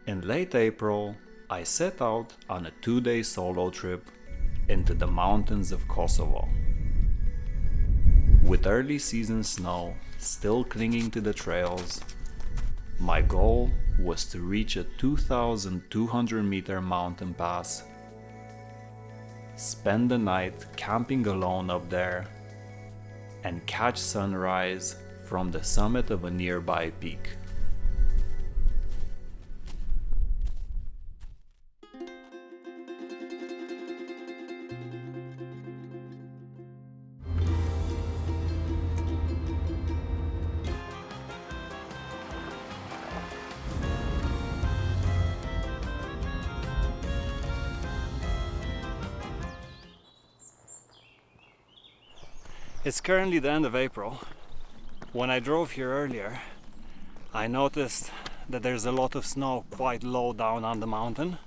In late April, I set out on a 2-day solo trip into the mountains of Kosovo. With early season snow still clinging to the trails, my goal was to reach a 2,200 meter mountain pass, spend the night camping alone up there, and catch sunrise from the summit of a nearby peak. It's currently the end of April. When I drove here earlier, I noticed that there's a lot of snow quite low down on the mountain.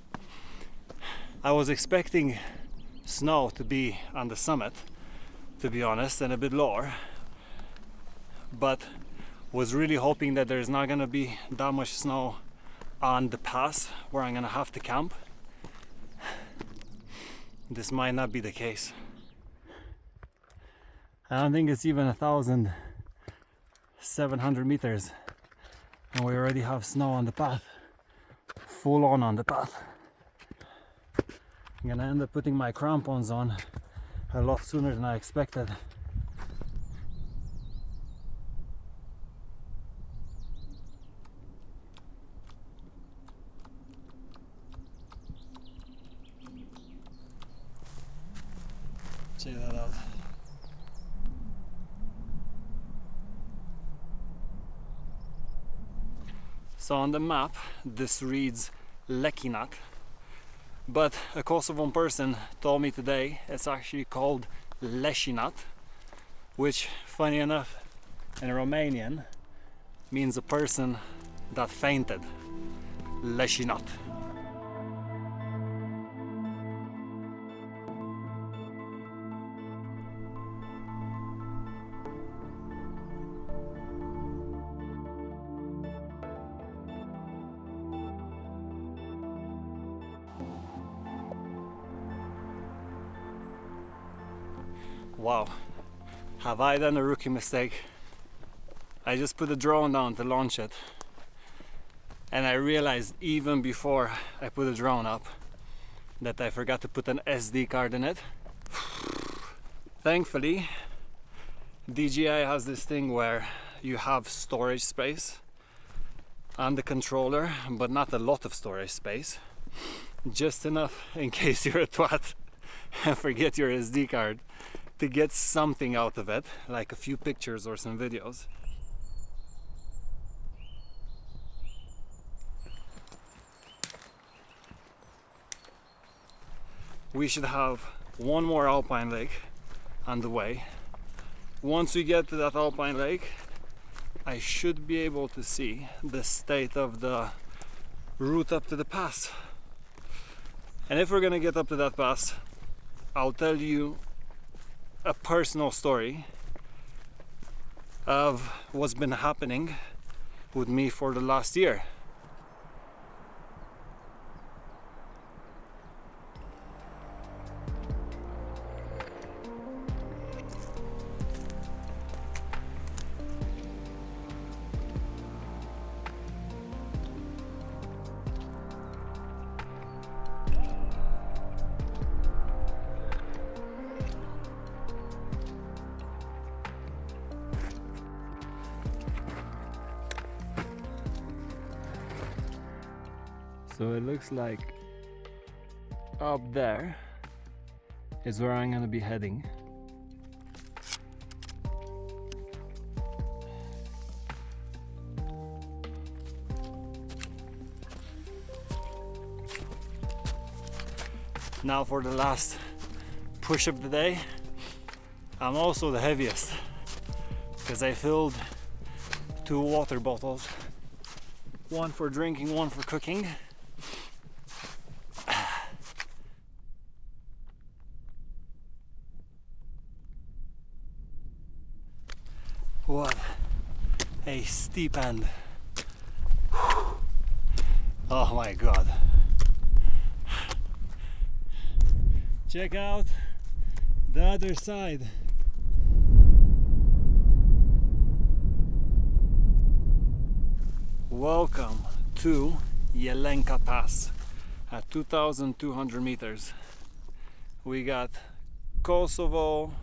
I was expecting snow to be on the summit, to be honest, and a bit lower, but was really hoping that there's not gonna be that much snow on the pass where I'm gonna have to camp. This might not be the case. I don't think it's even 1,700 meters and we already have snow on the path, full on the path. I'm gonna end up putting my crampons on a lot sooner than I expected. Check that out. So on the map this reads Leqinat, but a Kosovan person told me today it's actually called Leqinat, which, funny enough, in Romanian means a person that fainted. Leqinat. Wow, have I done a rookie mistake? I just put the drone down to launch it, and I realized even before I put the drone up that I forgot to put an SD card in it. Thankfully, DJI has this thing where you have storage space on the controller, but not a lot of storage space, just enough in case you're a twat and forget your SD card, to get something out of it, like a few pictures or some videos. We should have one more alpine lake on the way. Once we get to that alpine lake, I should be able to see the state of the route up to the pass. And if we're gonna get up to that pass, I'll tell you a personal story of what's been happening with me for the last year. So it looks like up there is where I'm gonna be heading. Now for the last push of the day, I'm also the heaviest because I filled 2 water bottles, one for drinking, one for cooking. What a steep end. Oh my god. Check out the other side. Welcome to Jelenka Pass at 2,200 meters. We got Kosovo,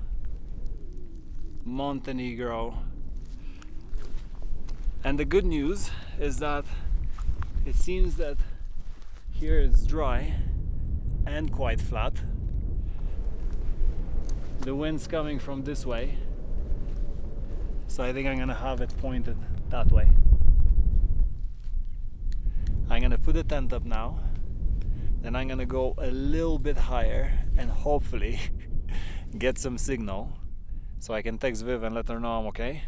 Montenegro, and the good news is that it seems that here it's dry and quite flat. The wind's coming from this way, so I think I'm gonna have it pointed that way. I'm gonna put the tent up now, then I'm gonna go a little bit higher and hopefully get some signal so I can text Viv and let her know I'm okay.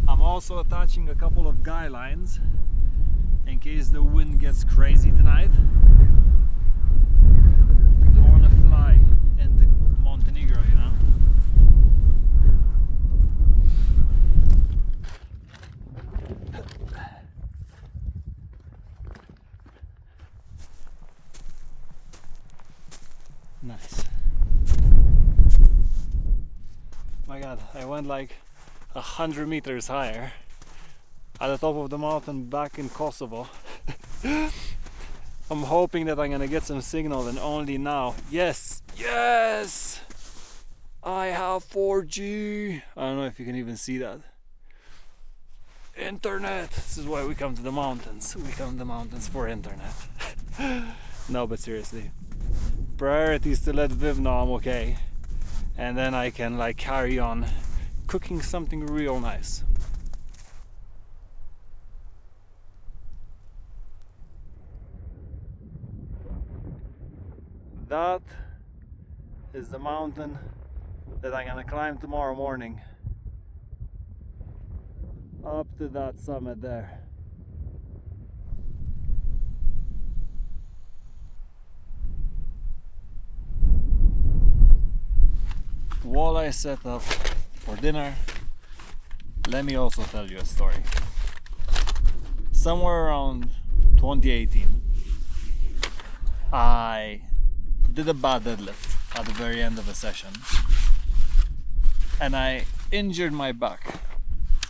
I'm also attaching a couple of guy lines in case the wind gets crazy tonight. Don't want to fly into Montenegro, you know. Nice. My god, I went like 100 meters higher at the top of the mountain back in Kosovo. I'm hoping that I'm gonna get some signal, and only now. Yes! Yes! I have 4G! I don't know if you can even see that. Internet! This is why we come to the mountains. We come to the mountains for internet. No, but seriously. Priority is to let Viv know I'm okay. And then I can like carry on cooking something real nice. That is the mountain that I'm gonna climb tomorrow morning. Up to that summit there. While I set up for dinner, let me also tell you a story. Somewhere around 2018, I did a bad deadlift at the very end of a session and I injured my back.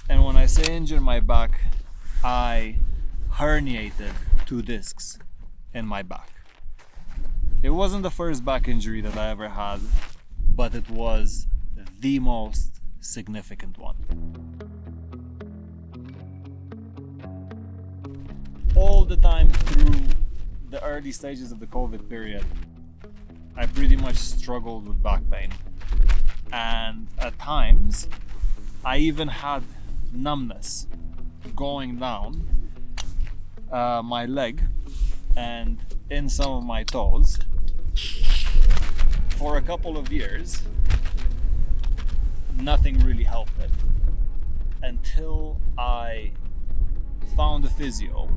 And when I say injured my back, I herniated 2 discs in my back. It wasn't the first back injury that I ever had, but it was the most significant one. All the time through the early stages of the COVID period, I pretty much struggled with back pain. And at times, I even had numbness going down my leg and in some of my toes. For a couple of years, nothing really helped it until I found a physio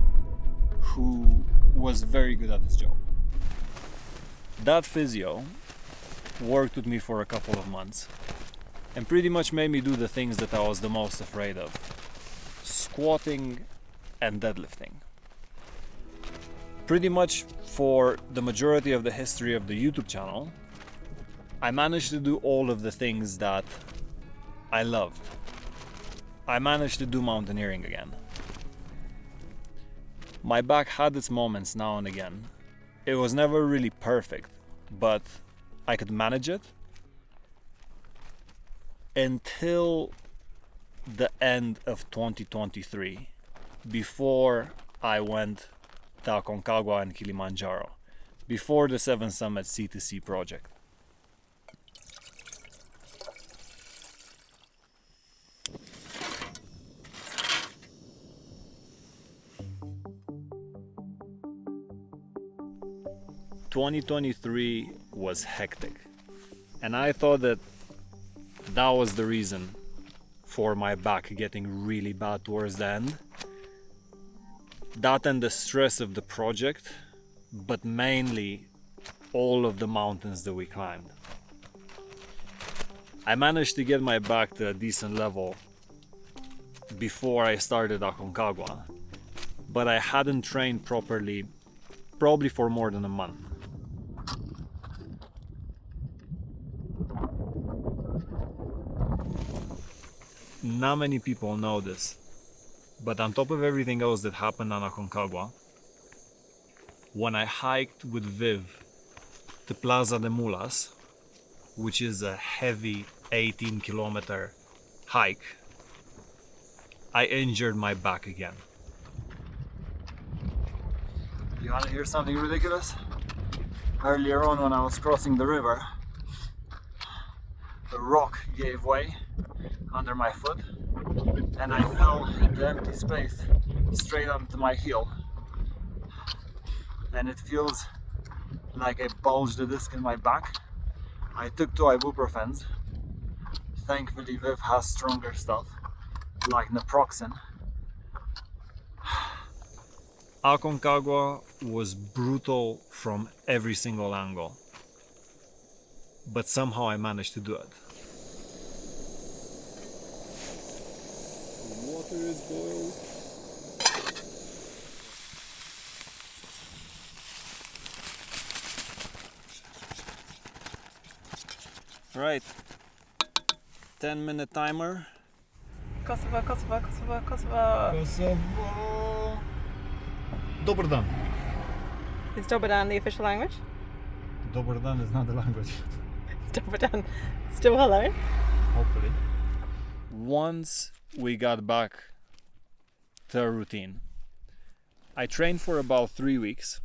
who was very good at his job. That physio worked with me for a couple of months and pretty much made me do the things that I was the most afraid of: squatting and deadlifting. Pretty much for the majority of the history of the YouTube channel, I managed to do all of the things that I loved. I managed to do mountaineering again. My back had its moments now and again. It was never really perfect, but I could manage it until the end of 2023, before I went to Aconcagua and Kilimanjaro, before the 7 Summit C2C project. ...2023 was hectic, and I thought that that was the reason for my back getting really bad towards the end. That and the stress of the project, but mainly all of the mountains that we climbed. I managed to get my back to a decent level before I started Aconcagua, but I hadn't trained properly probably for more than a month. Not many people know this, but on top of everything else that happened on Aconcagua, when I hiked with Viv to Plaza de Mulas, which is a heavy 18-kilometer hike, I injured my back again. You wanna hear something ridiculous? Earlier on, when I was crossing the river, the rock gave way under my foot and I fell into empty space straight onto my heel, and it feels like I bulged a disc in my back. I took 2 ibuprofens. Thankfully Viv has stronger stuff like naproxen. Aconcagua was brutal from every single angle, but somehow I managed to do it. The water is boiled. Right, 10-minute timer. Kosovo, Kosovo, Kosovo, Kosovo. Kosovo. Dobar dan. Is Dobar dan the official language? Dobar dan is not the language. Is Dobar dan still hello? Hopefully. Once we got back to our routine, I trained for about 3 weeks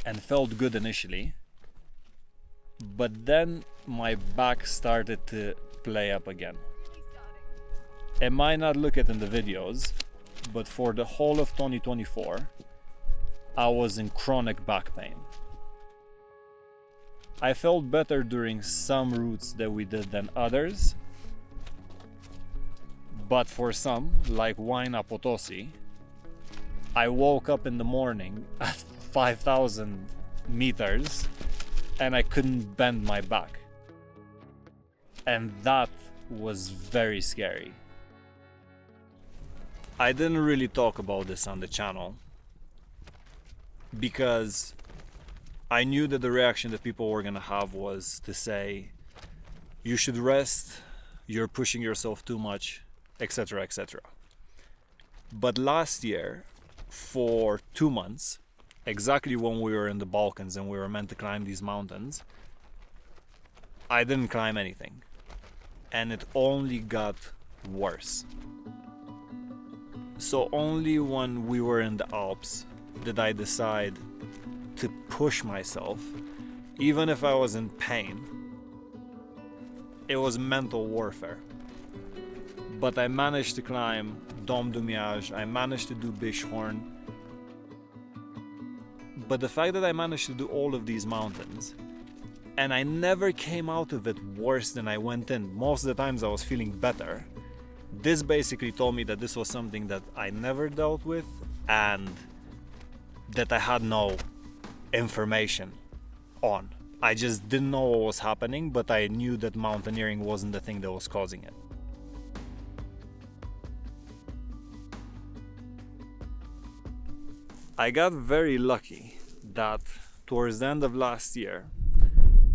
and felt good initially, but then my back started to play up again. It might not look it in the videos, but for the whole of 2024, I was in chronic back pain. I felt better during some routes that we did than others, but for some, like Huayna Potosi, I woke up in the morning at 5,000 meters and I couldn't bend my back. And that was very scary. I didn't really talk about this on the channel because I knew that the reaction that people were gonna have was to say, you should rest, you're pushing yourself too much, etc., etc. But last year, for 2 months, exactly when we were in the Balkans and we were meant to climb these mountains, I didn't climb anything. And it only got worse. So only when we were in the Alps did I decide to push myself, even if I was in pain. It was mental warfare. But I managed to climb Dom du Miage, I managed to do Bischhorn. But the fact that I managed to do all of these mountains, and I never came out of it worse than I went in. Most of the times I was feeling better. This basically told me that this was something that I never dealt with and that I had no information on. I just didn't know what was happening, but I knew that mountaineering wasn't the thing that was causing it. I got very lucky that towards the end of last year,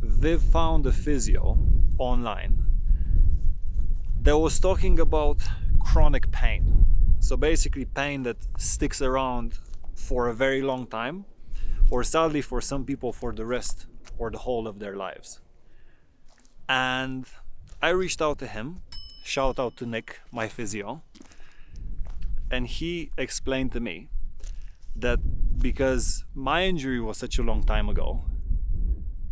Viv found a physio online that was talking about chronic pain. So basically pain that sticks around for a very long time, or sadly for some people for the rest or the whole of their lives. And I reached out to him, shout out to Nick, my physio, and he explained to me that because my injury was such a long time ago,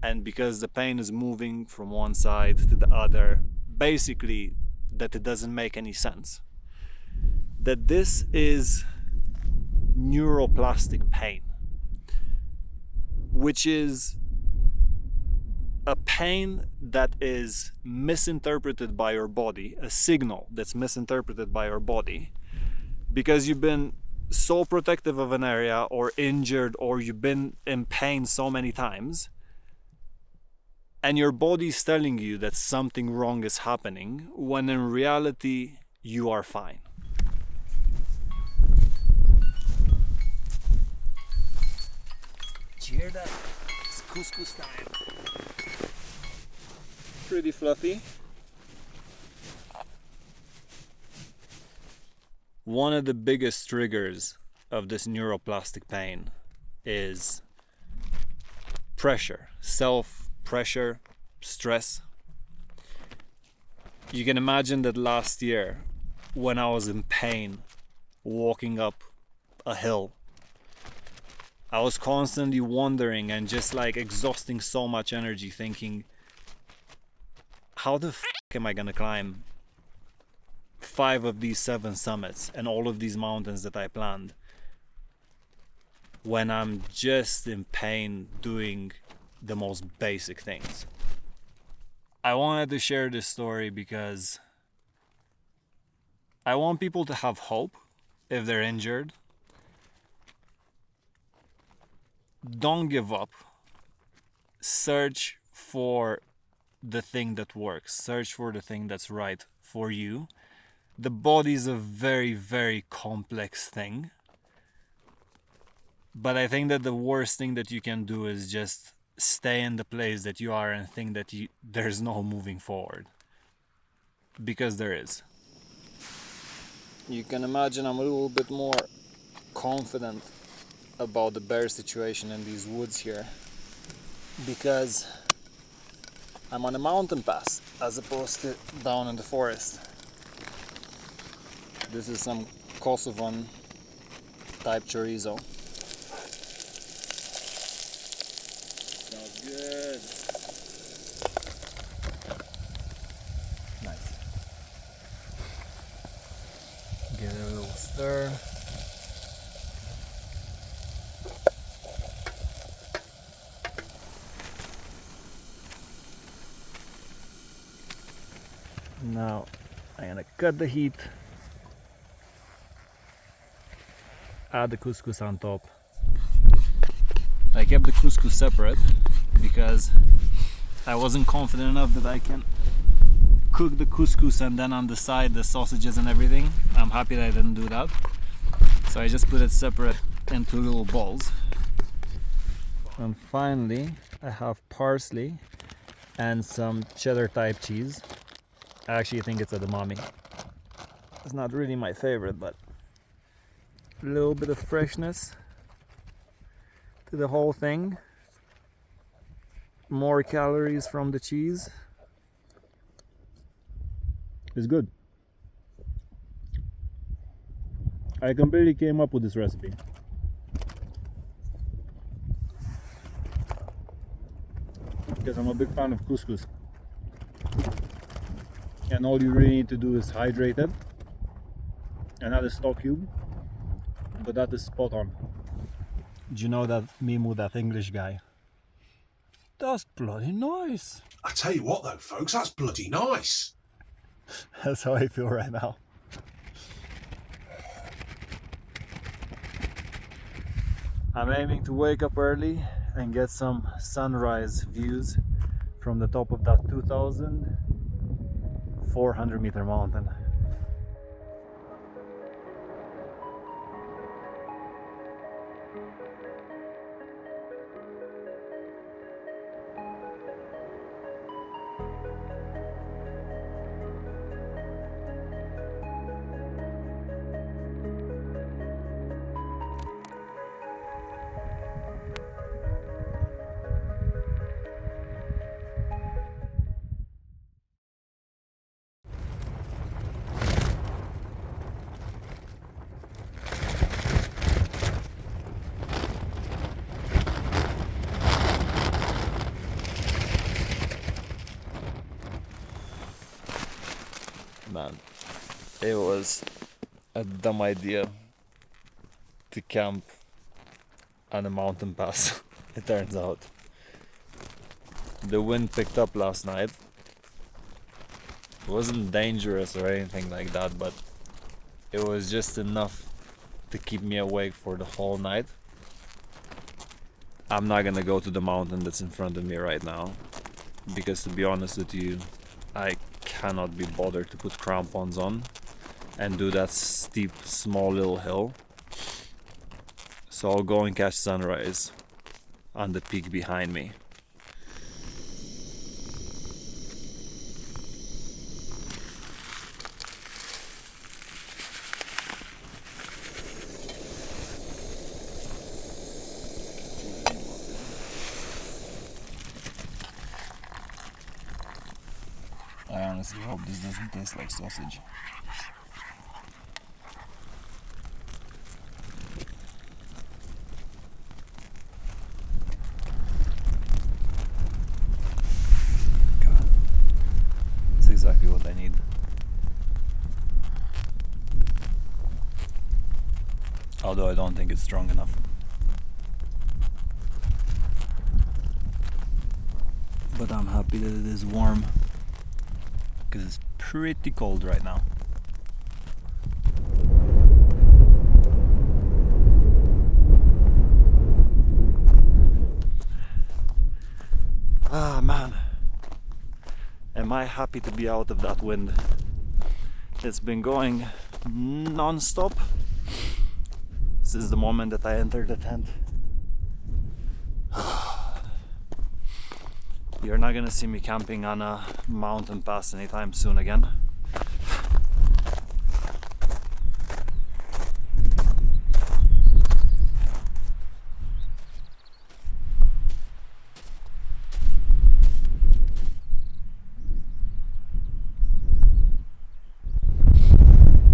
and because the pain is moving from one side to the other, basically that it doesn't make any sense. That this is neuroplastic pain, which is a pain that is misinterpreted by your body, a signal that's misinterpreted by your body, because you've been so protective of an area or injured or you've been in pain so many times, and your body's telling you that something wrong is happening, when in reality you are fine. Did you hear that? It's couscous time. Pretty fluffy. One of the biggest triggers of this neuroplastic pain is pressure, self-pressure, stress. You can imagine that last year when I was in pain walking up a hill, I was constantly wondering and just like exhausting so much energy thinking, how the f am I gonna climb 5 of these 7 summits and all of these mountains that I planned when I'm just in pain doing the most basic things. I wanted to share this story because I want people to have hope if they're injured. Don't give up. Search for the thing that works. Search for the thing that's right for you. The body is a very, very complex thing. But I think that the worst thing that you can do is just stay in the place that you are and think that there's no moving forward. Because there is. You can imagine I'm a little bit more confident about the bear situation in these woods here. Because I'm on a mountain pass as opposed to down in the forest. This is some Kosovan type chorizo. Smells good. Nice. Give it a little stir. Now I'm gonna cut the heat, add the couscous on top. I kept the couscous separate because I wasn't confident enough that I can cook the couscous and then on the side the sausages and everything. I'm happy that I didn't do that. So I just put it separate into little bowls. And finally I have parsley and some cheddar type cheese. I actually think it's edamame. It's not really my favorite, but a little bit of freshness to the whole thing. More calories from the cheese. It's good. I completely came up with this recipe. Because I'm a big fan of couscous. And all you really need to do is hydrate it and add a stock cube, but that is spot on. Do you know that meme with that English guy? That's bloody nice. I tell you what though, folks, that's bloody nice. That's how I feel right now. I'm aiming to wake up early and get some sunrise views from the top of that 2,400 meter mountain. Man, it was a dumb idea to camp on a mountain pass, it turns out. The wind picked up last night. It wasn't dangerous or anything like that, but it was just enough to keep me awake for the whole night. I'm not gonna go to the mountain that's in front of me right now, because to be honest with you, I cannot be bothered to put crampons on. and do that steep, small little hill. So I'll go and catch sunrise on the peak behind me. I honestly hope this doesn't taste like sausage. God, that's exactly what I need. Although I don't think it's strong enough. But I'm happy that it is warm, because it's pretty cold right now. Ah man, am I happy to be out of that wind. It's been going non-stop since the moment that I entered the tent. You're not gonna see me camping on a mountain pass anytime soon again.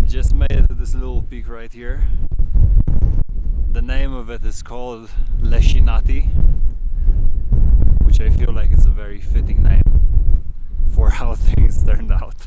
Just made it to this little peak right here. The name of it is called Leqinat, which I feel like is a very fitting name for how things turned out.